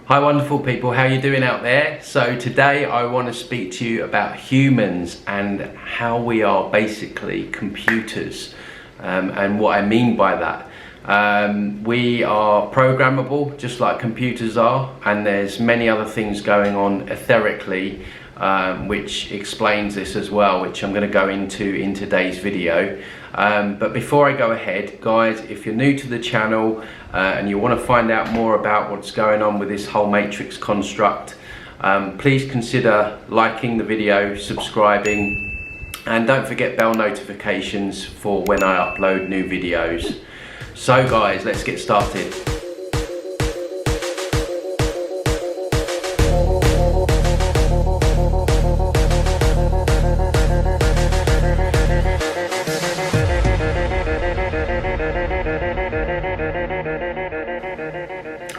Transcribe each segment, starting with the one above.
Hi wonderful people, how you doing out there? So today I want to speak to you about humans and how we are basically computers, and what I mean by that. We are programmable just like computers are, and there's many other things going on etherically which explains this as well, which I'm going to go into in today's video. But before I go ahead, guys, if you're new to the channel and you want to find out more about what's going on with this whole matrix construct, please consider liking the video, subscribing, and don't forget bell notifications for when I upload new videos. So guys, let's get started.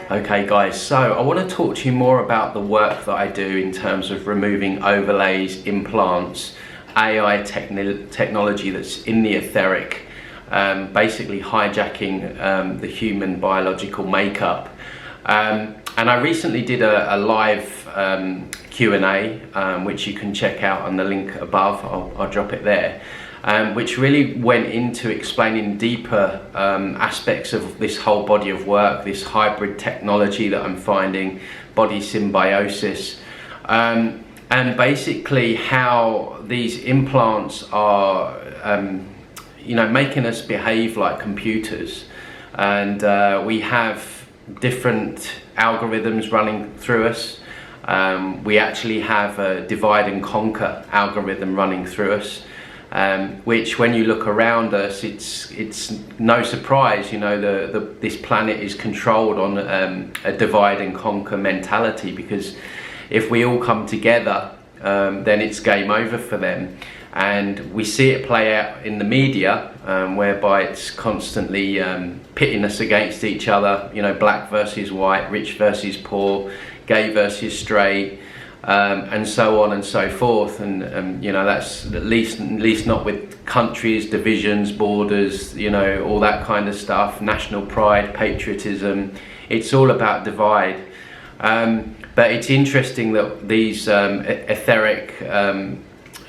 Okay guys, so I want to talk to you more about the work that I do in terms of removing overlays, implants, AI technology that's in the etheric, basically hijacking the human biological makeup. And I recently did a live Q&A, which you can check out on the link above. I'll drop it there. Which really went into explaining deeper aspects of this whole body of work, this hybrid technology that I'm finding, body symbiosis, and basically how these implants are, making us behave like computers. And we have different algorithms running through us. We actually have a divide and conquer algorithm running through us. Which, when you look around us, it's no surprise, this planet is controlled on a divide and conquer mentality, because if we all come together, then it's game over for them. And we see it play out in the media, whereby it's constantly pitting us against each other, black versus white, rich versus poor, gay versus straight, and so on and so forth. And that's at least not with countries, divisions, borders, all that kind of stuff, national pride, patriotism. It's all about divide. But it's interesting that these etheric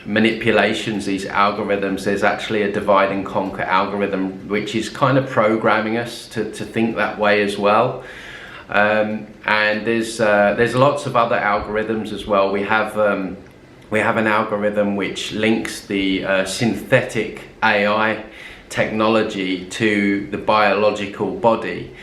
manipulations, these algorithms, there's actually a divide and conquer algorithm which is kind of programming us to think that way as well. And there's lots of other algorithms as well. We have an algorithm which links the synthetic AI technology to the biological body,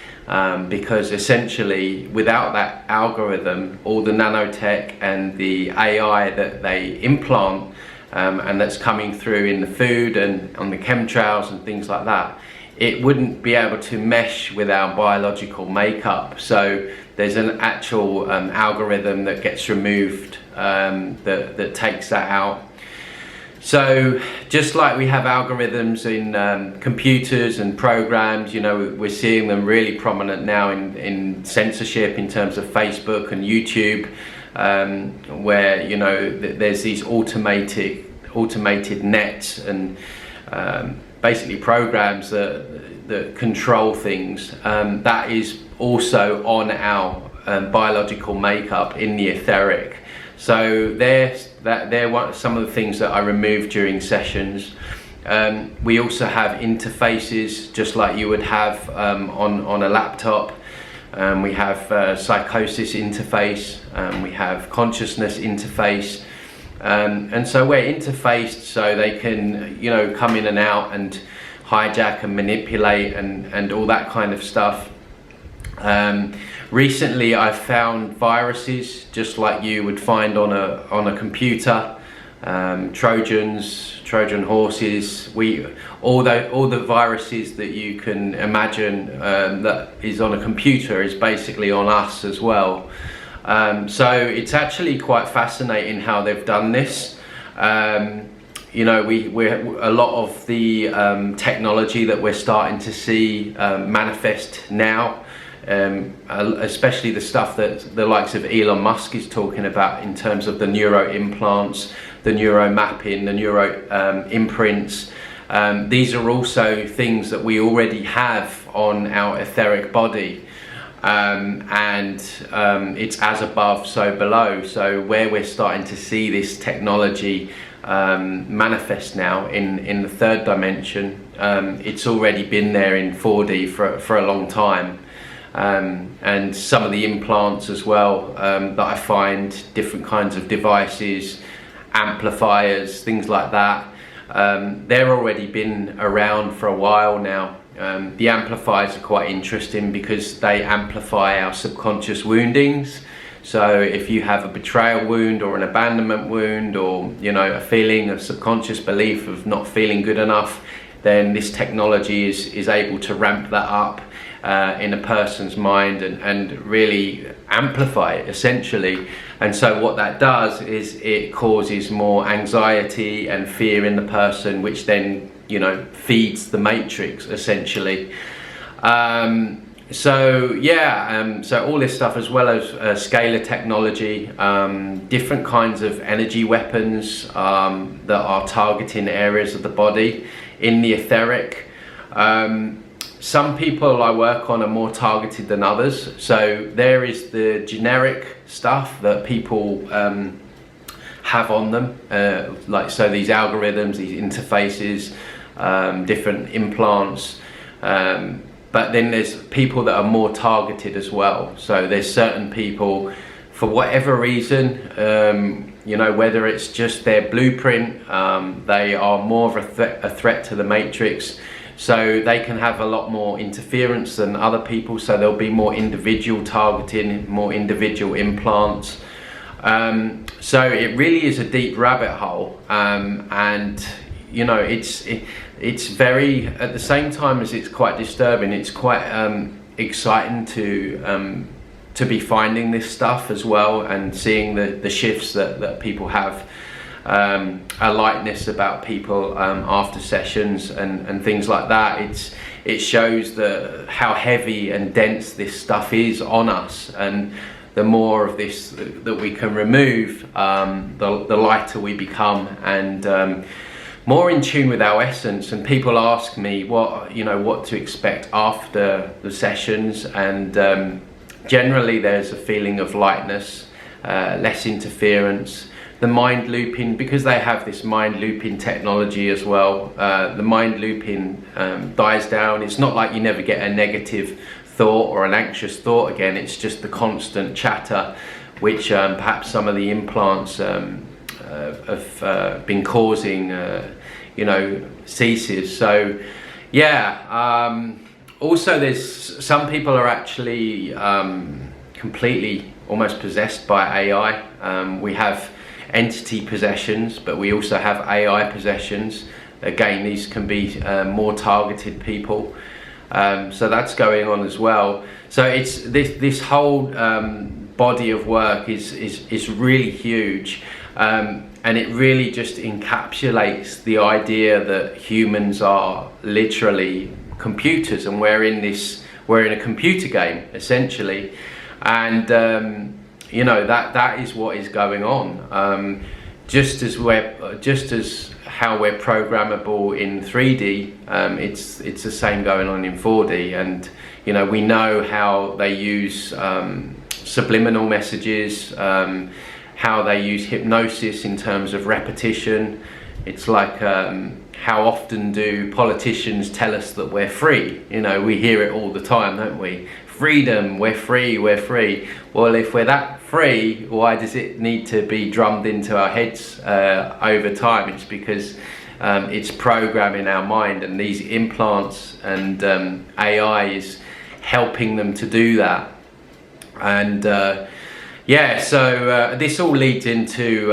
because essentially without that algorithm, all the nanotech and the AI that they implant and that's coming through in the food and on the chemtrails and things like that, it wouldn't be able to mesh with our biological makeup. So there's an actual algorithm that gets removed that takes that out. So just like we have algorithms in computers and programs, we're seeing them really prominent now in censorship in terms of Facebook and YouTube, where there's these automated nets and basically programs that control things. That is also on our biological makeup in the etheric. So they're some of the things that I removed during sessions. We also have interfaces just like you would have on a laptop. We have psychosis interface, we have consciousness interface. And so we're interfaced so they can come in and out and hijack and manipulate and all that kind of stuff. Recently I've found viruses just like you would find on a computer, Trojan horses, all the viruses that you can imagine that is on a computer is basically on us as well. So it's actually quite fascinating how they've done this. We're a lot of the technology that we're starting to see manifest now, especially the stuff that the likes of Elon Musk is talking about in terms of the neuro implants, the neuro mapping, the neuro imprints. These are also things that we already have on our etheric body. and it's as above, so below. So where we're starting to see this technology manifest now in the third dimension, it's already been there in 4D for a long time. And some of the implants as well, that I find, different kinds of devices, amplifiers, things like that, they're already been around for a while now. The amplifiers are quite interesting because they amplify our subconscious woundings. So if you have a betrayal wound or an abandonment wound, or a feeling of subconscious belief of not feeling good enough, then this technology is able to ramp that up in a person's mind and really amplify it, essentially. And so what that does is it causes more anxiety and fear in the person, which then feeds the matrix, essentially. So all this stuff, as well as scalar technology, different kinds of energy weapons that are targeting areas of the body in the etheric. Some people I work on are more targeted than others. So there is the generic stuff that people have on them, so these algorithms, these interfaces, different implants, but then there's people that are more targeted as well. So there's certain people, for whatever reason, whether it's just their blueprint, they are more of a threat to the matrix. So they can have a lot more interference than other people. So there'll be more individual targeting, more individual implants. So it really is a deep rabbit hole, and it's very, at the same time as it's quite disturbing, it's quite exciting to be finding this stuff as well, and seeing the shifts that people have, a lightness about people after sessions and things like that. It shows how heavy and dense this stuff is on us, and the more of this that we can remove, the lighter we become, and more in tune with our essence. And people ask me what to expect after the sessions, and generally there's a feeling of lightness, less interference. The mind looping, because they have this mind looping technology as well, the mind looping dies down. It's not like you never get a negative thought or an anxious thought again. It's just the constant chatter, which perhaps some of the implants have been causing, ceases. So also there's some people are actually completely almost possessed by AI. We have entity possessions, but we also have AI possessions. Again, these can be more targeted people. So that's going on as well. So it's this whole body of work is really huge, and it really just encapsulates the idea that humans are literally computers, and we're in a computer game, essentially. And that is what is going on. Just as how we're programmable in 3D, it's the same going on in 4D. And we know how they use subliminal messages, how they use hypnosis in terms of repetition. It's like how often do politicians tell us that we're free? We hear it all the time, don't we? Freedom, we're free, we're free. Well, if we're that free, why does it need to be drummed into our heads over time? It's because it's programming our mind, and these implants and AI is helping them to do that. And so this all leads into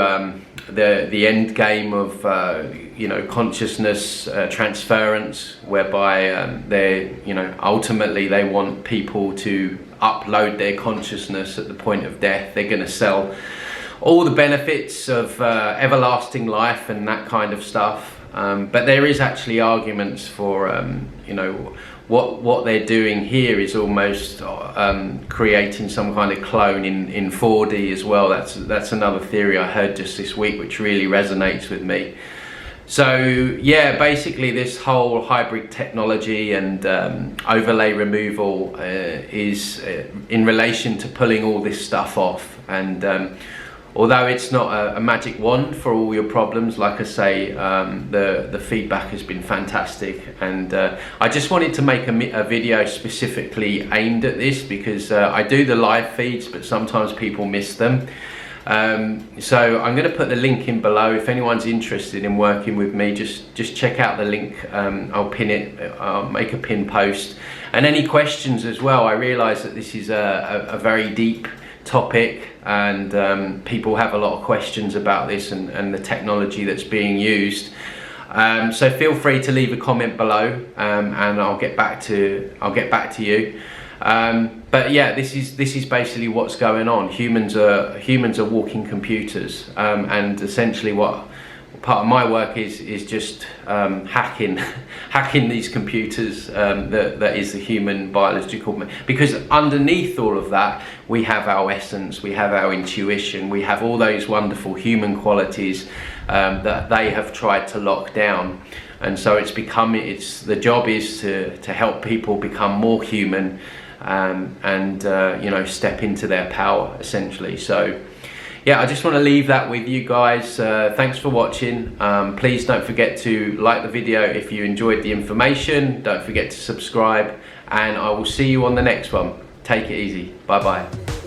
the end game of consciousness transference, whereby they ultimately they want people to upload their consciousness at the point of death. They're going to sell all the benefits of everlasting life and that kind of stuff, but there is actually arguments for what they're doing here is almost creating some kind of clone in 4D as well. That's another theory I heard just this week, which really resonates with me. So yeah, basically this whole hybrid technology and overlay removal is in relation to pulling all this stuff off. And although it's not a magic wand for all your problems, like I say, the feedback has been fantastic. And I just wanted to make a video specifically aimed at this, because I do the live feeds, but sometimes people miss them. So I'm going to put the link in below. If anyone's interested in working with me, just check out the link. I'll pin it, I'll make a pin post. And any questions as well. I realise that this is a very deep topic, and people have a lot of questions about this and the technology that's being used. So feel free to leave a comment below, and I'll get back to you. But yeah, this is basically what's going on. Humans are walking computers, and essentially what part of my work is just hacking these computers, that is the human biological, because underneath all of that we have our essence, we have our intuition, we have all those wonderful human qualities that they have tried to lock down. And so the job is to help people become more human, and you know, step into their power essentially. So yeah, I just want to leave that with you guys. Thanks for watching. Please don't forget to like the video if you enjoyed the information. Don't forget to subscribe, and I will see you on the next one. Take it easy. Bye bye.